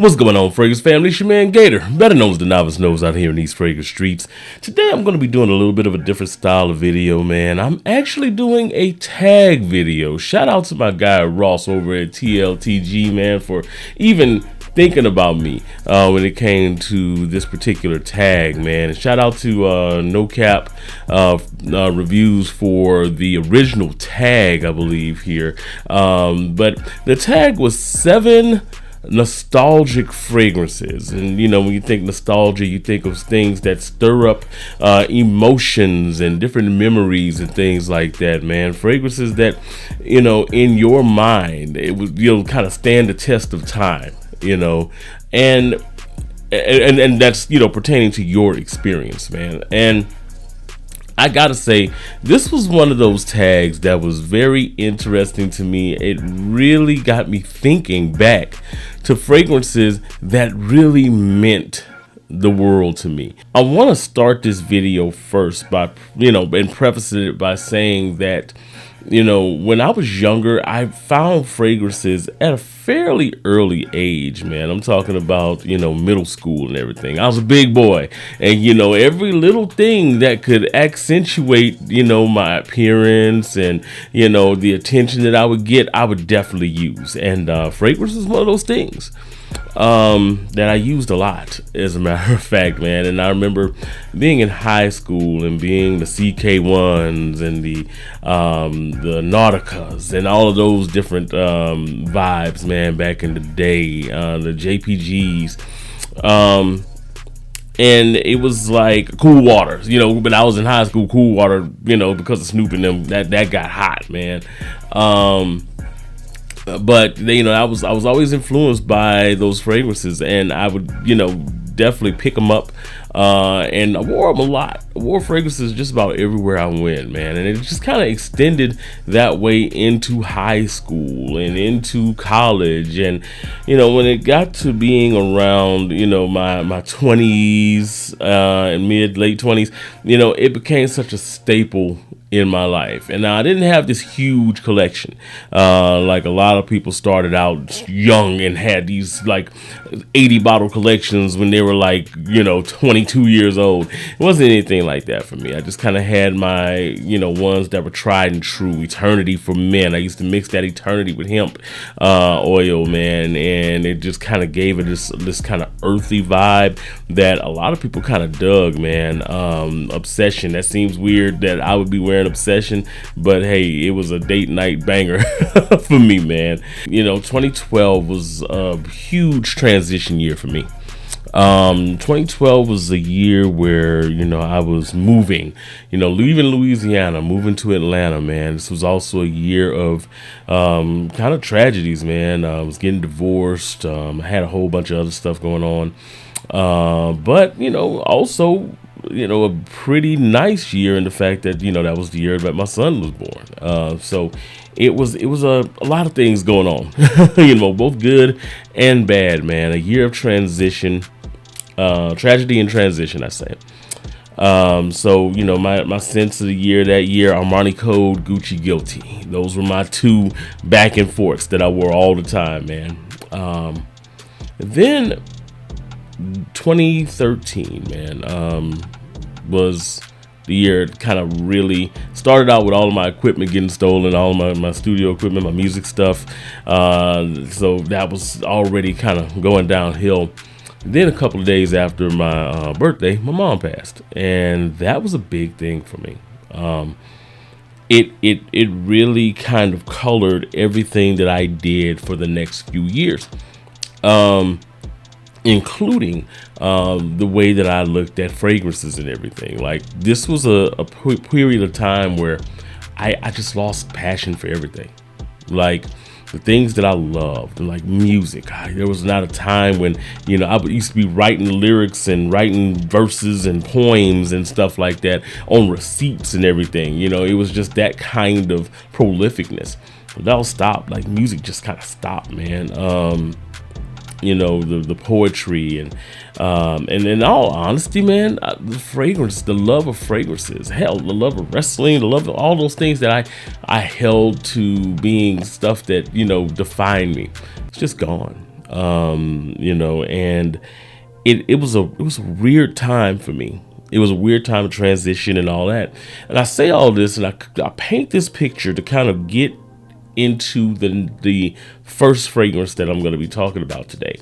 What's going on, Fragrance family? It's your man Gator, better known as the Novice knows out here in these fragrance streets. Today I'm going to be doing a little bit of a different style of video, man. I'm actually doing a tag video. Shout out to my guy Ross over at TLTG, man, for even thinking about me when it came to this particular tag, man. And shout out to No Cap Reviews for the original tag, I believe, here. But the tag was 7 nostalgic fragrances. And you know, when you think nostalgia, you think of things that stir up emotions and different memories and things like that, man. Fragrances that, you know, in your mind, it would, you'll kind of stand the test of time, you know, and that's, you know, pertaining to your experience, man. And I gotta say, this was one of those tags that was very interesting to me. It really got me thinking back to fragrances that really meant the world to me. I want to start this video first by, you know, and preface it by saying that, you know, when I was younger, I found fragrances at a fairly early age, man. I'm talking about, you know, middle school and everything. I was a big boy, and, you know, every little thing that could accentuate, you know, my appearance and, you know, the attention that I would get, I would definitely use. And fragrance is one of those things that I used a lot, as a matter of fact, man. And I remember being in high school and being the CK1s and the Nauticas and all of those different vibes, man, back in the day, the JPGs. And it was like Cool Water, you know, but I was in high school, Cool Water, you know, because of Snoop and them, that got hot, man. But you know, I was always influenced by those fragrances, and I would, you know, definitely pick them up, and I wore them a lot. I wore fragrances just about everywhere I went, man, and it just kind of extended that way into high school and into college. And you know, when it got to being around, you know, my 20s and late 20s, you know, it became such a staple in my life. And now I didn't have this huge collection like a lot of people started out young and had these like 80 bottle collections when they were like, you know, 22 years old. It wasn't anything like that for me. I just kind of had my, you know, ones that were tried and true. Eternity for Men. I used to mix that Eternity with hemp oil, man, and it just kind of gave it this kind of earthy vibe that a lot of people kind of dug, man. Obsession. That seems weird that I would be wearing Obsession, but hey, it was a date night banger for me, man. You know, 2012 was a huge transition year for me. 2012 was a year where, you know, I was moving, you know, leaving Louisiana, moving to Atlanta, man. This was also a year of kind of tragedies, man. I was getting divorced. I had a whole bunch of other stuff going on, but you know, also, you know, a pretty nice year in the fact that, you know, that was the year that my son was born. So it was a lot of things going on, you know, both good and bad, man. A year of transition, tragedy and transition, I say. So, you know, my sense of the year that year, Armani Code, Gucci Guilty. Those were my two back and forths that I wore all the time, man. Then 2013, man, was the year it kind of really started out with all of my equipment getting stolen, all of my studio equipment, my music stuff. So that was already kind of going downhill. Then a couple of days after my birthday, my mom passed, and that was a big thing for me. It really kind of colored everything that I did for the next few years. Including the way that I looked at fragrances and everything. Like, this was a period of time where I just lost passion for everything. Like, the things that I loved, like music. There was not a time when, you know, I used to be writing lyrics and writing verses and poems and stuff like that on receipts and everything. You know, it was just that kind of prolificness. That all stopped. Like, music just kind of stopped, man. You know, the poetry and in all honesty, man, the fragrance, the love of fragrances, hell, the love of wrestling, the love of all those things that I held to being stuff that, you know, defined me. It's just gone. And it was a weird time for me. It was a weird time of transition and all that. And I say all this, and I paint this picture to kind of get into the first fragrance that I'm going to be talking about today,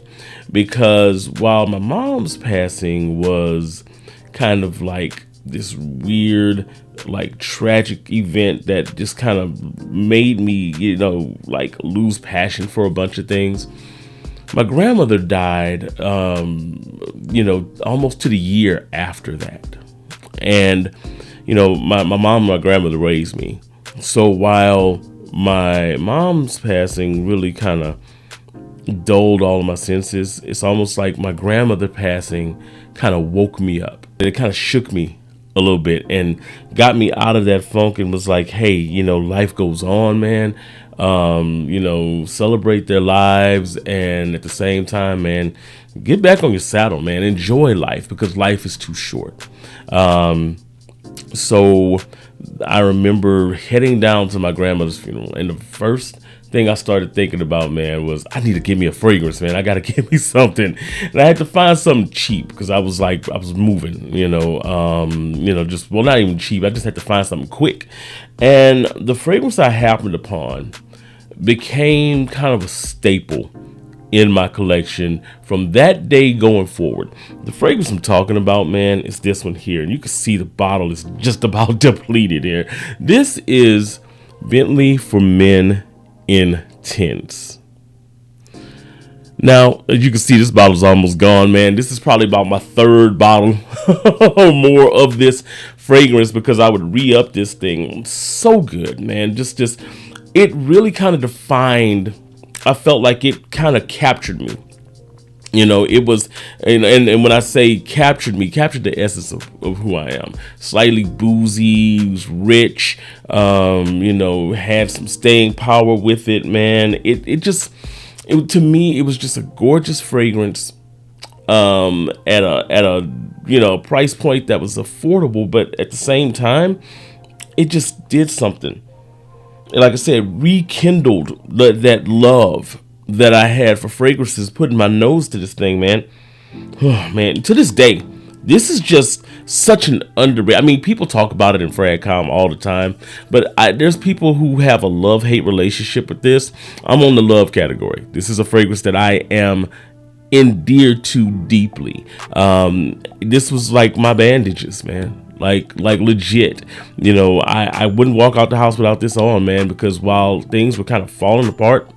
because while my mom's passing was kind of like this weird, like, tragic event that just kind of made me, like, lose passion for a bunch of things, my grandmother died, almost to the year after that. And, my mom and my grandmother raised me. So while my mom's passing really kind of dulled all of my senses, it's almost like my grandmother passing kind of woke me up. It kind of shook me a little bit and got me out of that funk and was like, hey, life goes on, man. Celebrate their lives, and at the same time, man, get back on your saddle, man. Enjoy life, because life is too short. So I remember heading down to my grandmother's funeral, and the first thing I started thinking about, man, was I need to get me a fragrance, man. I got to get me something. And I had to find something cheap, because I was moving, just, well, not even cheap. I just had to find something quick. And the fragrance I happened upon became kind of a staple in my collection from that day going forward. The fragrance I'm talking about, man, is this one here. And you can see the bottle is just about depleted here. This is Bentley for Men Intense. Now, as you can see, this bottle's almost gone, man. This is probably about my third bottle or more of this fragrance, because I would re-up this thing. So good, man. Just it really kind of defined, I felt like it kind of captured me. It was, and when I say captured the essence of who I am. Slightly boozy, was rich, had some staying power with it, man. To me, it was just a gorgeous fragrance, at a price point that was affordable, but at the same time, it just did something. And like I said, rekindled that love that I had for fragrances, putting my nose to this thing, man. Oh, man, to this day, this is just such an underrated. I mean, people talk about it in FragCom all the time, but there's people who have a love-hate relationship with this. I'm on the love category. This is a fragrance that I am endeared to deeply. This was like my bandages, man. Like legit, I wouldn't walk out the house without this on, man, because while things were kind of falling apart,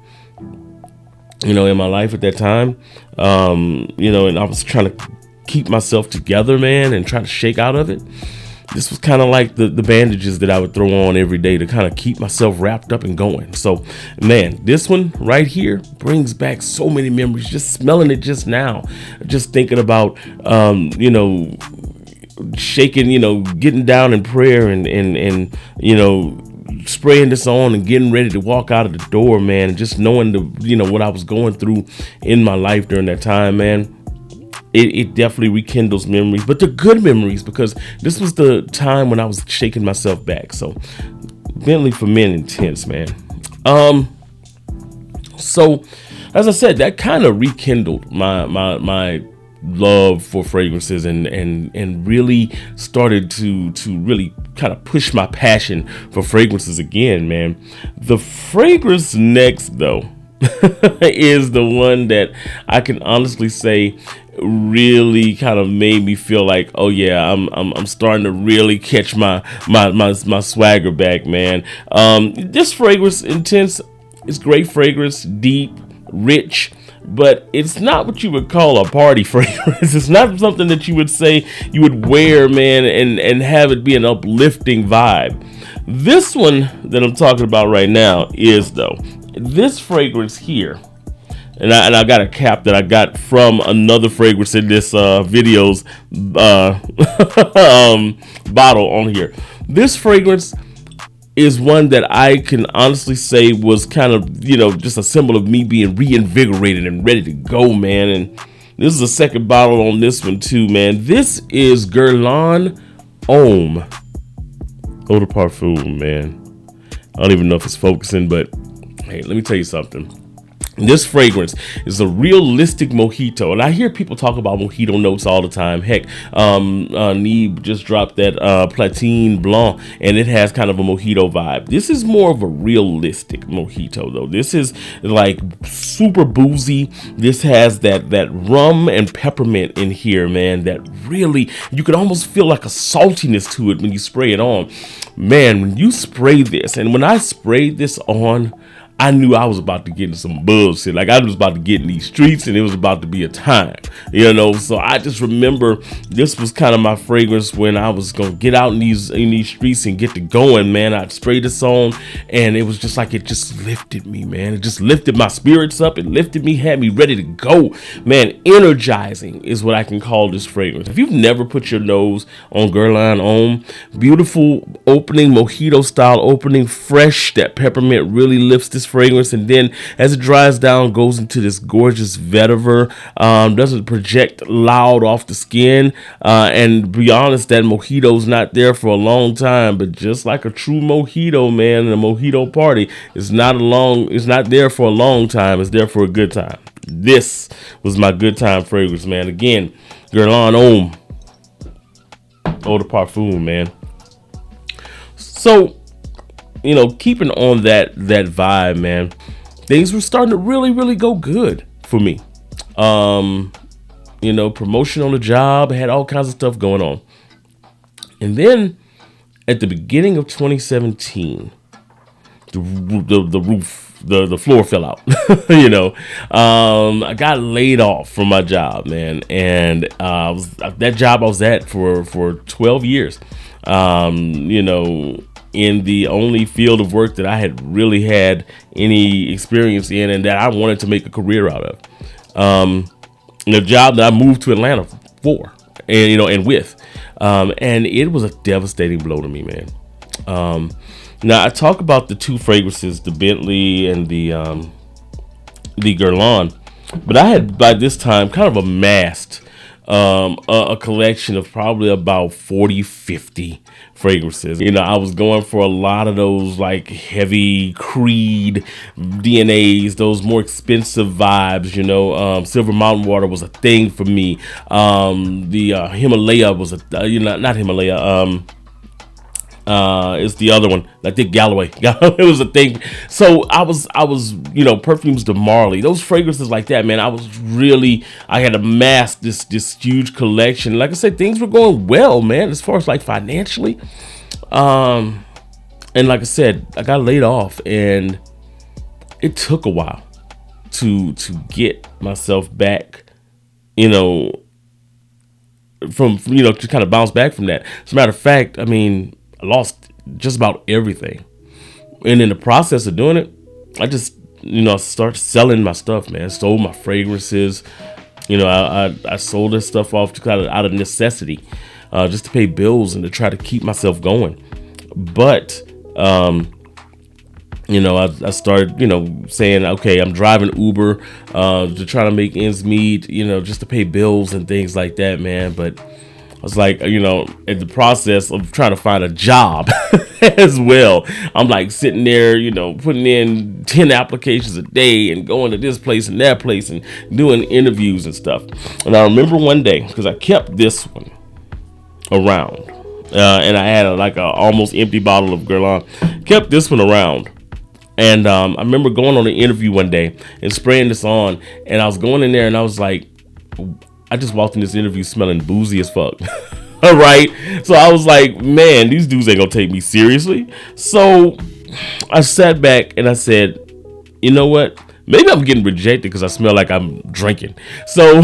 in my life at that time, and I was trying to keep myself together, man, and try to shake out of it. This was kind of like the bandages that I would throw on every day to kind of keep myself wrapped up and going. So, man, this one right here brings back so many memories. Just smelling it just now, just thinking about, shaking, getting down in prayer and spraying this on and getting ready to walk out of the door, man, and just knowing what I was going through in my life during that time, man. It definitely rekindles memories, but they're good memories, because this was the time when I was shaking myself back. So Bentley for Men Intense, man. So as I said, that kind of rekindled my love for fragrances and really started to really kind of push my passion for fragrances again, man. The fragrance next, though, is the one that I can honestly say really kind of made me feel like, oh yeah, I'm starting to really catch my swagger back, man. This fragrance, Intense, is great fragrance, deep, rich, but it's not what you would call a party fragrance. It's not something that you would say you would wear, man, and have it be an uplifting vibe. This one that I'm talking about right now is, though, this fragrance here, and I got a cap that I got from another fragrance in this video's bottle on here. This fragrance is one that I can honestly say was kind of, just a symbol of me being reinvigorated and ready to go, man. And this is the second bottle on this one too, man. This is Guerlain Homme Eau de Parfum, man. I don't even know if it's focusing, but hey, let me tell you something. This fragrance is a realistic mojito, and I hear people talk about mojito notes all the time. Heck, Neeb just dropped that Platine Blanc, and it has kind of a mojito vibe. This is more of a realistic mojito, though. This is like super boozy. This has that rum and peppermint in here, man. That really, you could almost feel like a saltiness to it when you spray it on. Man, when you spray this, and when I sprayed this on, I knew I was about to get in some bullshit. Like, I was about to get in these streets, and it was about to be a time, So I just remember this was kind of my fragrance when I was gonna get out in these streets and get to going, man. I'd spray this on, and it was just like it just lifted me, man. It just lifted my spirits up. It lifted me, had me ready to go, man. Energizing is what I can call this fragrance. If you've never put your nose on Guerlain Homme, beautiful opening, mojito style opening, fresh. That peppermint really lifts this fragrance, and then as it dries down, goes into this gorgeous vetiver. Doesn't project loud off the skin, and to be honest, that mojito's not there for a long time. But just like a true mojito, man, and a mojito party, it's not there for a long time. It's there for a good time. This was my good time fragrance, man. Again, Guerlain Homme Eau de Parfum, man. So, keeping on that vibe, man, things were starting to really, really go good for me. Promotion on the job, had all kinds of stuff going on. And then at the beginning of 2017, the floor fell out. I got laid off from my job, man. And that job I was at for 12 years. In the only field of work that I had really had any experience in, and that I wanted to make a career out of. The job that I moved to Atlanta for, and with, and it was a devastating blow to me, man. Now I talk about the two fragrances, the Bentley and the Guerlain, but I had by this time kind of amassed a collection of probably about 40-50 fragrances. I was going for a lot of those like heavy Creed DNAs, those more expensive vibes. Silver Mountain Water was a thing for me. The Himalaya was not Himalaya. It's the other one. I think Galloway. It was a thing. So I was, perfumes de Marley, those fragrances like that, man. I had amassed this huge collection. Like I said, things were going well, man, as far as like financially. And like I said, I got laid off, and it took a while to get myself back, from, to kind of bounce back from that. As a matter of fact, I mean, I lost just about everything. And in the process of doing it, I just, started selling my stuff, man. Sold my fragrances. I sold this stuff off to kind of out of necessity, just to pay bills and to try to keep myself going. But, I started, saying, okay, I'm driving Uber, to try to make ends meet, just to pay bills and things like that, man. But I was like, in the process of trying to find a job as well, I'm like sitting there, putting in 10 applications a day and going to this place and that place and doing interviews and stuff. And I remember one day, because I kept this one around, and I had a almost empty bottle of Guerlain, kept this one around. And I remember going on an interview one day and spraying this on, and I was going in there and I was like, I just walked in this interview smelling boozy as fuck. All right. So I was like, man, these dudes ain't gonna take me seriously. So I sat back and I said, you know what? Maybe I'm getting rejected because I smell like I'm drinking. So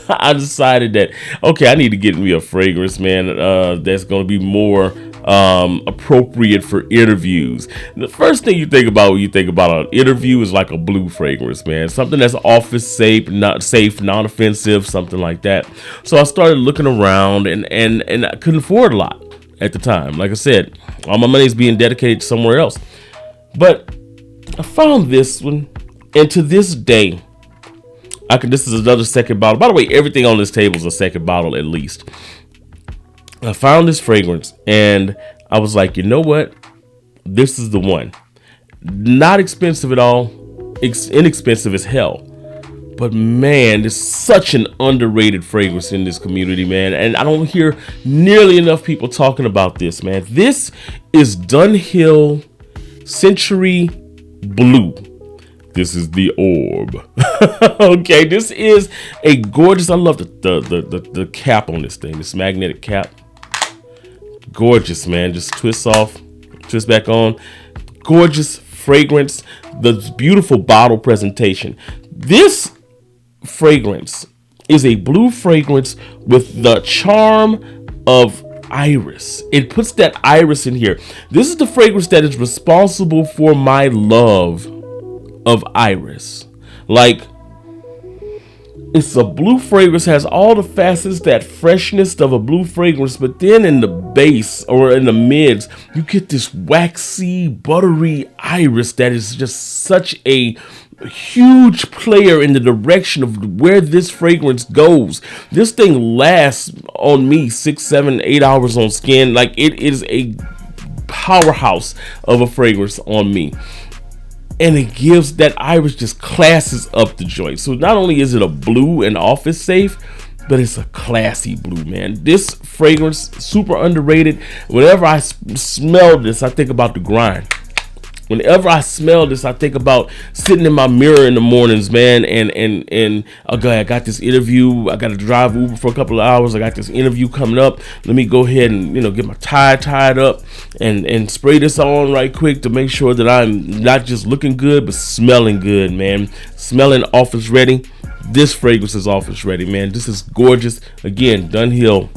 I decided that, okay, I need to get me a fragrance, man, that's gonna be more appropriate for interviews. The first thing you think about when you think about an interview is like a blue fragrance, man. Something that's office safe, non-offensive, something like that. So I started looking around, and I couldn't afford a lot at the time. Like I said, all my money's being dedicated somewhere else. But I found this one, and to this day, this is another second bottle. By the way, everything on this table is a second bottle at least. I found this fragrance and I was like, you know what? This is the one. Not expensive at all. inexpensive as hell. But man, there's such an underrated fragrance in this community, man. And I don't hear nearly enough people talking about this, man. This is Dunhill Century Blue. This is the Orb. Okay, this is a gorgeous, I love the cap on this thing, this magnetic cap. Gorgeous, man. Just twist off, twist back on. Gorgeous fragrance. The beautiful bottle presentation. This fragrance is a blue fragrance with the charm of iris. It puts that iris in here. This is the fragrance that is responsible for my love of iris. Like, it's a blue fragrance, has all the facets, that freshness of a blue fragrance, but then in the base or in the mids, you get this waxy, buttery iris that is just such a huge player in the direction of where this fragrance goes. This thing lasts on me 6, 7, 8 hours on skin. Like, it is a powerhouse of a fragrance on me. And it gives that iris, just classes up the joint. So not only is it a blue and office safe, but it's a classy blue, man. This fragrance, super underrated. Whenever I smell this, I think about the grind. Whenever I smell this, I think about sitting in my mirror in the mornings, man, and okay, I got this interview. I got to drive Uber for a couple of hours. I got this interview coming up. Let me go ahead and, get my tie tied up and spray this on right quick to make sure that I'm not just looking good, but smelling good, man. Smelling office ready. This fragrance is office ready, man. This is gorgeous. Again, Dunhill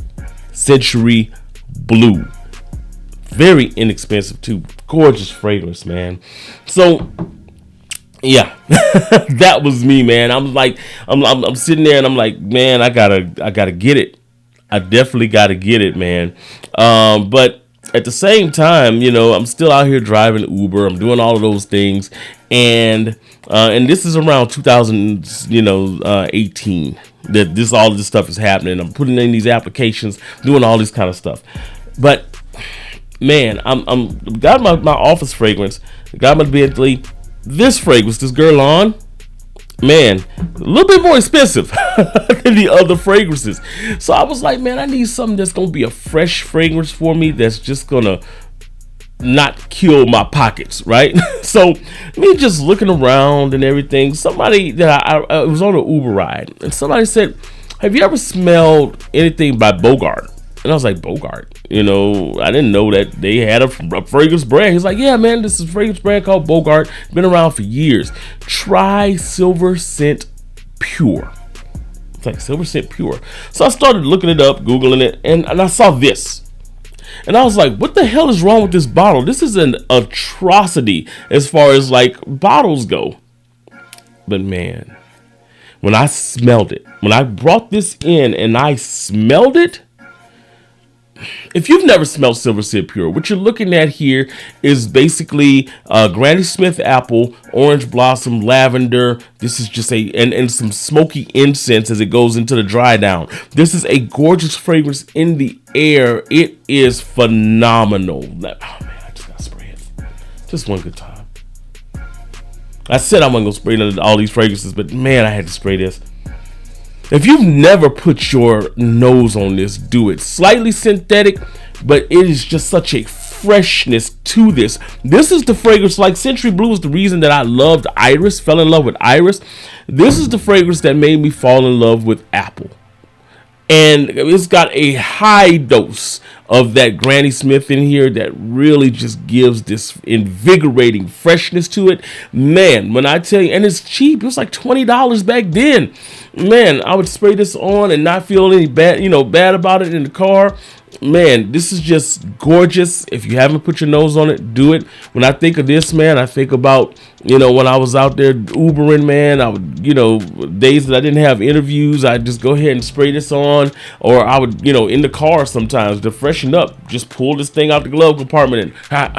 Century Blue. Very inexpensive too. Gorgeous fragrance, man. So yeah, that was me, man. I'm like, I'm sitting there and I'm like, man, I gotta get it. I definitely gotta get it, man. But at the same time, I'm still out here driving Uber. I'm doing all of those things, and this is around 2018 that all this stuff is happening. I'm putting in these applications, doing all this kind of stuff, but man, I'm got my office fragrance, got my Bentley. This fragrance, this Guerlain, man, a little bit more expensive than the other fragrances. So I was like, man, I need something that's gonna be a fresh fragrance for me, that's just gonna not kill my pockets, right? So me just looking around and everything, somebody that I was on an Uber ride, and somebody said, have you ever smelled anything by Bogart? And I was like, Bogart? I didn't know that they had a fragrance brand. He's like, yeah, man, this is a fragrance brand called Bogart. Been around for years. Try Silver Scent Pure. It's like Silver Scent Pure. So I started looking it up, Googling it, and I saw this. And I was like, what the hell is wrong with this bottle? This is an atrocity as far as like bottles go. But man, when I smelled it, when I brought this in and I smelled it, if you've never smelled Silver Scent Pure, what you're looking at here is basically Granny Smith apple, orange blossom, lavender. This is just and some smoky incense as it goes into the dry down. This is a gorgeous fragrance in the air. It is phenomenal. Oh man, I just gotta spray it. Just one good time. I said I wasn't gonna spray all these fragrances, but man, I had to spray this. If you've never put your nose on this, do it. Slightly synthetic, but it is just such a freshness to this. This is the fragrance, like Century Blue is the reason that I loved Iris, fell in love with Iris. This is the fragrance that made me fall in love with Apple. And it's got a high dose of that Granny Smith in here that really just gives this invigorating freshness to it. Man, when I tell you, and it's cheap, it was like $20 back then. Man, I would spray this on and not feel any bad about it in the car. Man, this is just gorgeous. If you haven't put your nose on it, do it. When I think of this, man, I think about, when I was out there Ubering, man, I would, days that I didn't have interviews, I'd just go ahead and spray this on, or I would, in the car sometimes to freshen up, just pull this thing out the glove compartment and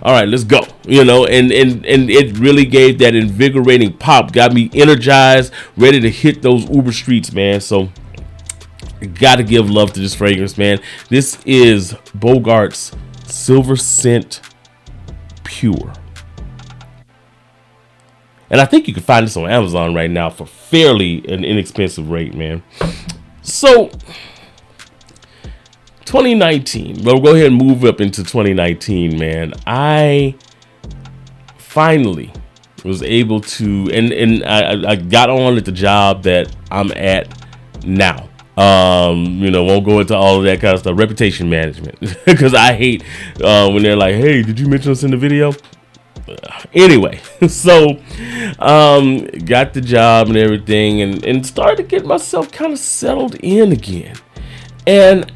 all right, let's go, and it really gave that invigorating pop, got me energized, ready to hit those Uber streets, man. So gotta give love to this fragrance, man. This is Bogart's Silver Scent Pure. And I think you can find this on Amazon right now for fairly an inexpensive rate, man. So 2019, we'll go ahead and move up into 2019, man. I finally was able to, and I got on at the job that I'm at now. Won't go into all of that kind of stuff. Reputation management, because I hate when they're like, "Hey, did you mention us in the video?" Anyway, so got the job and everything, and started to get myself kind of settled in again, and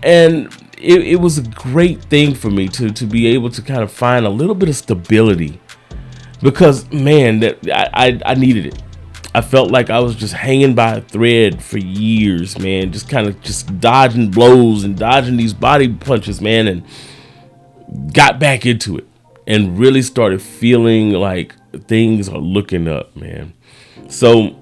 it was a great thing for me to be able to kind of find a little bit of stability, because man, that I needed it. I felt like I was just hanging by a thread for years, man, just kind of just dodging blows and dodging these body punches, man, and got back into it and really started feeling like things are looking up, man. So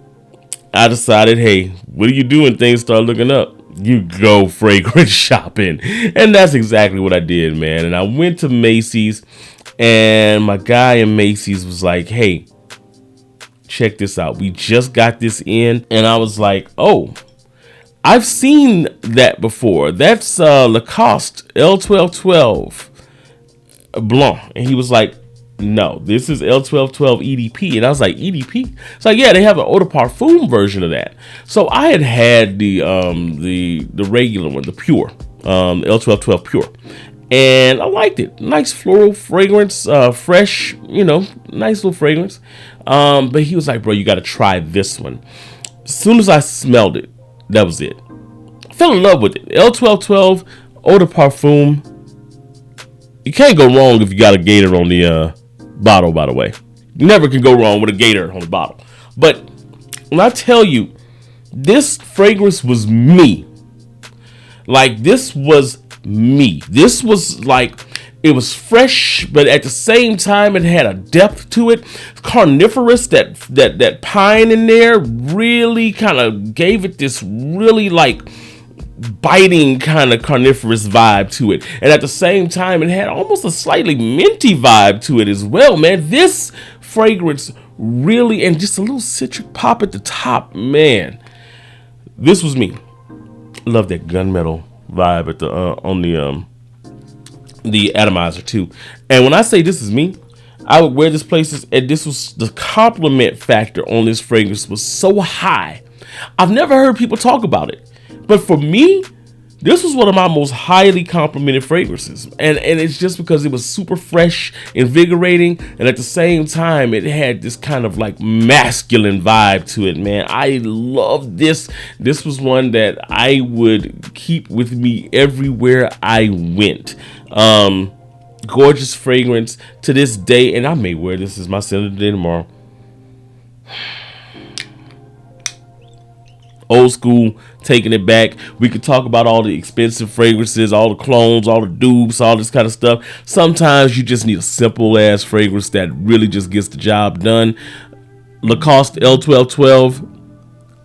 I decided, hey, what do you do when things start looking up? You go fragrance shopping. And that's exactly what I did, man. And I went to Macy's, and my guy in Macy's was like, hey, check this out. We just got this in. And I was like, oh, I've seen that before. That's Lacoste L1212 Blanc. And he was like, no, this is L1212 EDP. And I was like, EDP? It's like, yeah, they have an eau de parfum version of that. So I had the regular one, the pure, L1212 pure. And I liked it. Nice floral fragrance, fresh, nice little fragrance. But he was like, bro, you got to try this one. As soon as I smelled it, that was it. I fell in love with it. L1212 eau de parfum. You can't go wrong if you got a gator on the bottle, by the way. You never can go wrong with a gator on the bottle. But when I tell you, this fragrance was me. Like, this was me. This was like, it was fresh, but at the same time, it had a depth to it. Carnivorous, that pine in there really kind of gave it this really like biting kind of carnivorous vibe to it. And at the same time, it had almost a slightly minty vibe to it as well, man. This fragrance really, and just a little citric pop at the top, man. This was me. Love that gunmetal vibe at the on the atomizer too. And when I say this is me, I would wear this places, and this was the compliment factor on this fragrance was so high. I've never heard people talk about it, but for me, this was one of my most highly complimented fragrances. And it's just because it was super fresh, invigorating, and at the same time, it had this kind of like masculine vibe to it, man. I love this. This was one that I would keep with me everywhere I went. Gorgeous fragrance to this day, and I may wear this as my scent of the day tomorrow. Old school, taking it back. We could talk about all the expensive fragrances, all the clones, all the dupes, all this kind of stuff. Sometimes you just need a simple ass fragrance that really just gets the job done. Lacoste L1212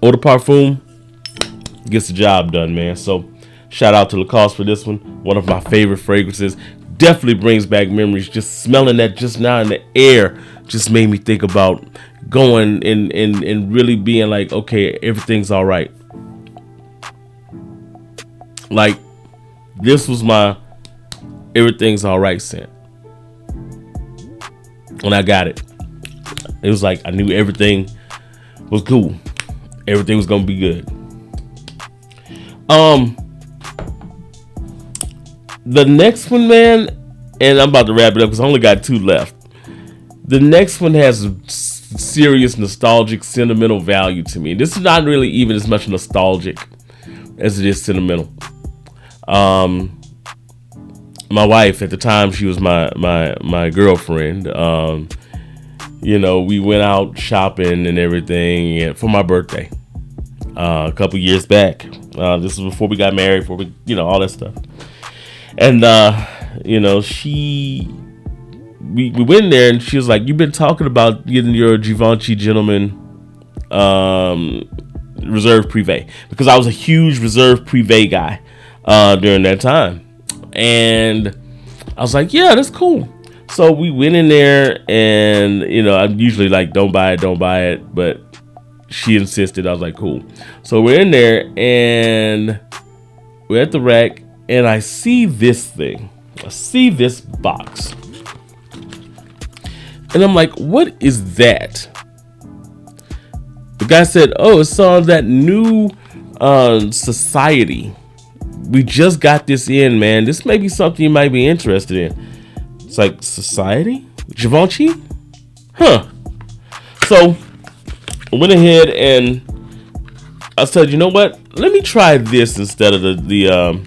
eau de parfum gets the job done, man. So shout out to Lacoste for this one. One of my favorite fragrances. Definitely brings back memories. Just smelling that just now in the air just made me think about going and really being like, okay, everything's all right. Like, this was my everything's all right scent. When I got it, it was like I knew everything was cool. Everything was gonna be good. The next one, man, and I'm about to wrap it up because I only got 2 left. The next one has serious nostalgic, sentimental value to me. This is not really even as much nostalgic as it is sentimental. My wife at the time, she was my girlfriend. We went out shopping and everything for my birthday a couple years back. This was before we got married, before we, all that stuff. And we went in there, and she was like, "You've been talking about getting your Givenchy Gentleman Reserve Privé," because I was a huge Reserve Privé guy during that time. And I was like, "Yeah, that's cool." So we went in there, and I'm usually like, don't buy it, but she insisted. I was like, cool. So we're in there, and we're at the rack, and I see this thing. I see this box, and I'm like, what is that? The guy said, oh, it's on that new society. We just got this in, man. This may be something you might be interested in. It's like, society? Givenchy? Huh. So I went ahead and I said, you know what? Let me try this instead of the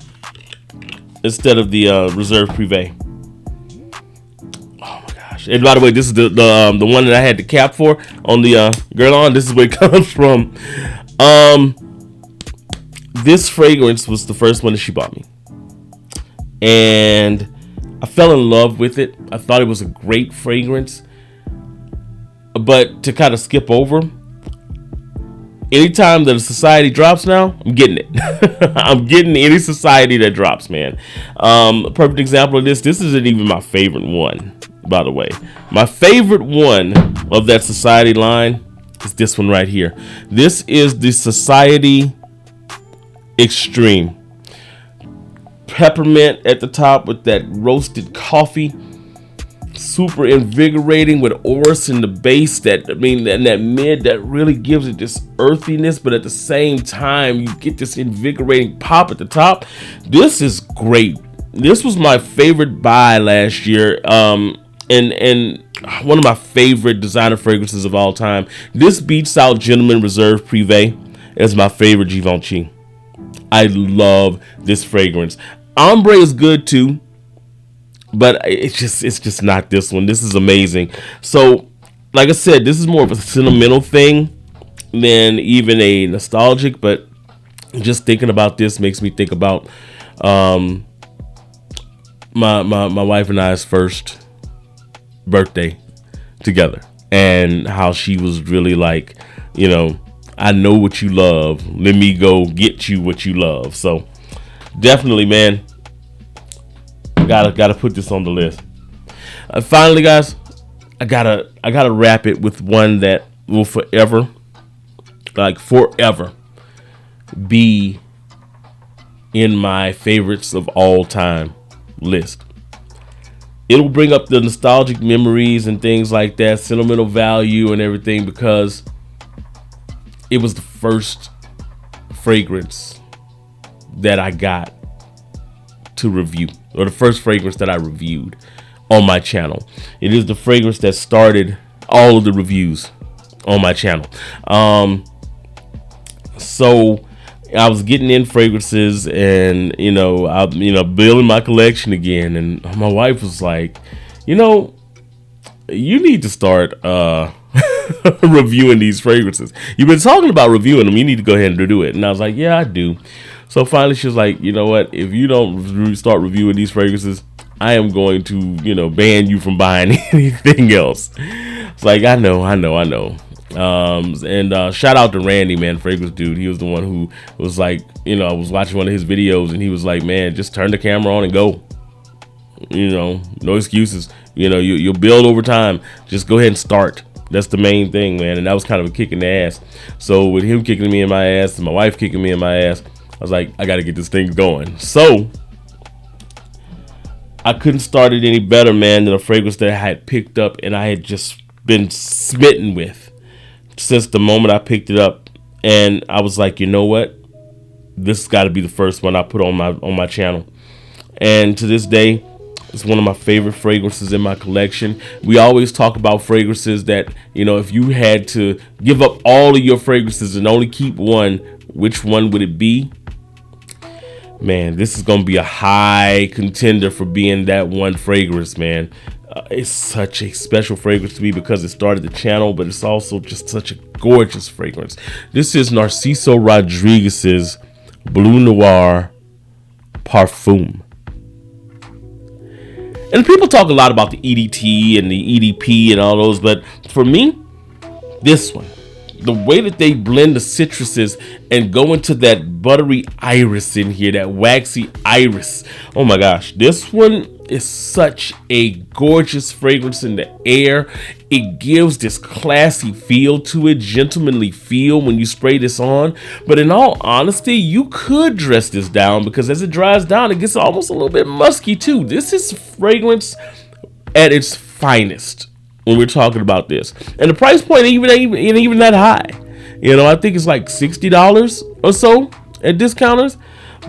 Reserve Privé. Oh my gosh! And by the way, this is the one that I had the cap for on the Guerlain. This is where it comes from. This fragrance was the first one that she bought me, and I fell in love with it. I thought it was a great fragrance. But to kind of skip over, anytime that a society drops now, I'm getting it. I'm getting any society that drops, man. A perfect example of this isn't even my favorite one, by the way. My favorite one of that society line is this one right here. This is the Society Extreme. Peppermint at the top with that roasted coffee. Super invigorating with orris in the base, and that mid that really gives it this earthiness, but at the same time you get this invigorating pop at the top. This is great. This was my favorite buy last year, and one of my favorite designer fragrances of all time. This beats out Gentleman Reserve Privé as my favorite Givenchy. I love this fragrance. Ombre is good too, but it's just not this one. This is amazing. So, like I said, this is more of a sentimental thing than even a nostalgic. But just thinking about this makes me think about my wife and I's first birthday together, and how she was really like, I know what you love. Let me go get you what you love. So, definitely, man. Gotta put this on the list. Finally, guys, I gotta wrap it with one that will forever be in my favorites of all time list. It'll bring up the nostalgic memories and things like that, sentimental value and everything, because it was the first fragrance that I got to review, or the first fragrance that I reviewed on my channel. It is the fragrance that started all of the reviews on my channel. So I was getting in fragrances, and building my collection again, and my wife was like, you need to start reviewing these fragrances. You've been talking about reviewing them. You need to go ahead and do it. And I was like, yeah, I do. So finally she was like, you know what? If you don't start reviewing these fragrances, I am going to, ban you from buying anything else. It's like, I know. And shout out to Randy, man, fragrance dude. He was the one who was like, I was watching one of his videos, and he was like, man, just turn the camera on and go. No excuses. You'll build over time. Just go ahead and start. That's the main thing, man. And that was kind of a kick in the ass. So with him kicking me in my ass and my wife kicking me in my ass, I was like, I got to get this thing going. So I couldn't start it any better, man, than a fragrance that I had picked up and I had just been smitten with since the moment I picked it up. And I was like, you know what? This has got to be the first one I put on my channel. And to this day, it's one of my favorite fragrances in my collection. We always talk about fragrances that, if you had to give up all of your fragrances and only keep one, which one would it be? Man, this is going to be a high contender for being that one fragrance, man. It's such a special fragrance to me because it started the channel, but it's also just such a gorgeous fragrance. This is Narciso Rodriguez's Blue Noir Parfum. And people talk a lot about the EDT and the EDP and all those, but for me, this one, the way that they blend the citruses and go into that buttery iris in here, that waxy iris. Oh my gosh, this one is such a gorgeous fragrance in the air. It gives this classy feel to it, gentlemanly feel when you spray this on. But in all honesty, you could dress this down because as it dries down, it gets almost a little bit musky too. This is fragrance at its finest when we're talking about this. And the price point ain't even that high. You know, I think it's like $60 or so at discounters.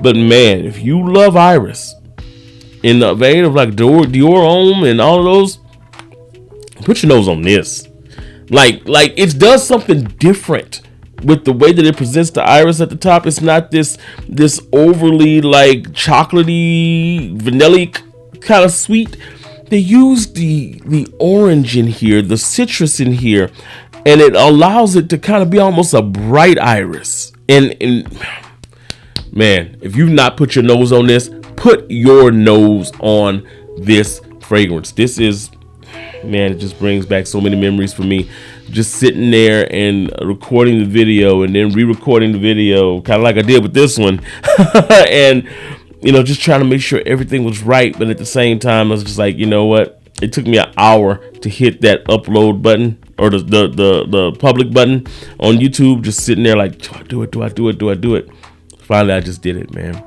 But man, if you love Iris in the vein of like Dior Homme and all of those, put your nose on this. Like it does something different with the way that it presents the iris at the top. It's not this overly like chocolatey, vanilla kind of sweet. They use the orange in here, the citrus in here, and it allows it to kind of be almost a bright iris. And man, if you've not put your nose on this, put your nose on this fragrance. This is, man, it just brings back so many memories for me. Just sitting there and recording the video and then re-recording the video, kind of like I did with this one. And, you know, just trying to make sure everything was right. But at the same time, I was just like, you know what? It took me an hour to hit that upload button or the public button on YouTube. Just sitting there like, do I do it? Finally, I just did it, man.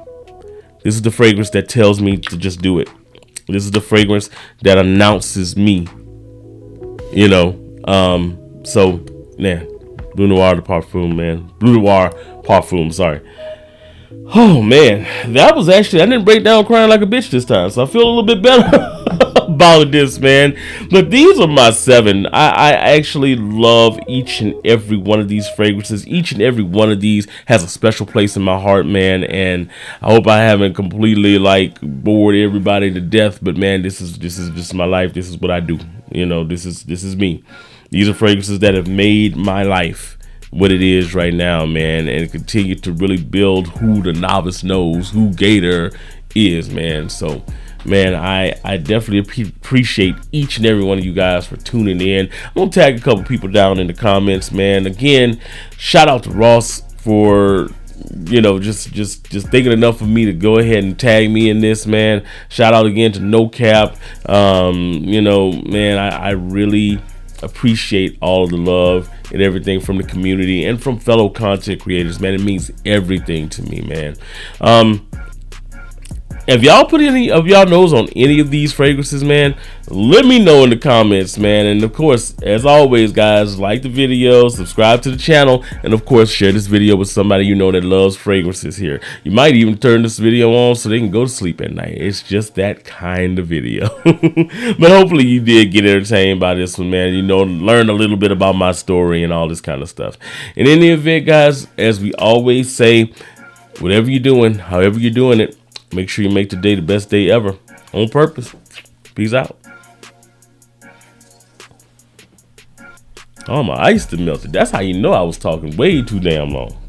This is the fragrance that tells me to just do it. This is the fragrance that announces me. You know, so, man, Bleu Noir de Parfum, man. Bleu Noir Parfum, sorry. Oh, man, that was actually, I didn't break down crying like a bitch this time, so I feel a little bit better about this, man. But these are my 7. I actually love each and every one of these fragrances. Each and every one of these has a special place in my heart, man. And I hope I haven't completely like bored everybody to death. But man, this is just my life. This is what I do. You know, this is me. These are fragrances that have made my life what it is right now, man, and continue to really build who the novice knows, who Gator is, man. So, man, I definitely appreciate each and every one of you guys for tuning in. I'm gonna tag a couple people down in the comments, man. Again, shout out to Ross for, you know, just thinking enough of me to go ahead and tag me in this, man. Shout out again to No Cap. You know, man, I really appreciate all of the love and everything from the community and from fellow content creators, man. It means everything to me, man. If y'all put any of y'all nose on any of these fragrances, man, let me know in the comments, man. And of course, as always, guys, like the video, subscribe to the channel, and of course, share this video with somebody you know that loves fragrances here. You might even turn this video on so they can go to sleep at night. It's just that kind of video. But hopefully you did get entertained by this one, man. You know, learn a little bit about my story and all this kind of stuff. In any event, guys, as we always say, whatever you're doing, however you're doing it, make sure you make today the best day ever on purpose. Peace out. Oh, my ice melted. That's how you know I was talking way too damn long.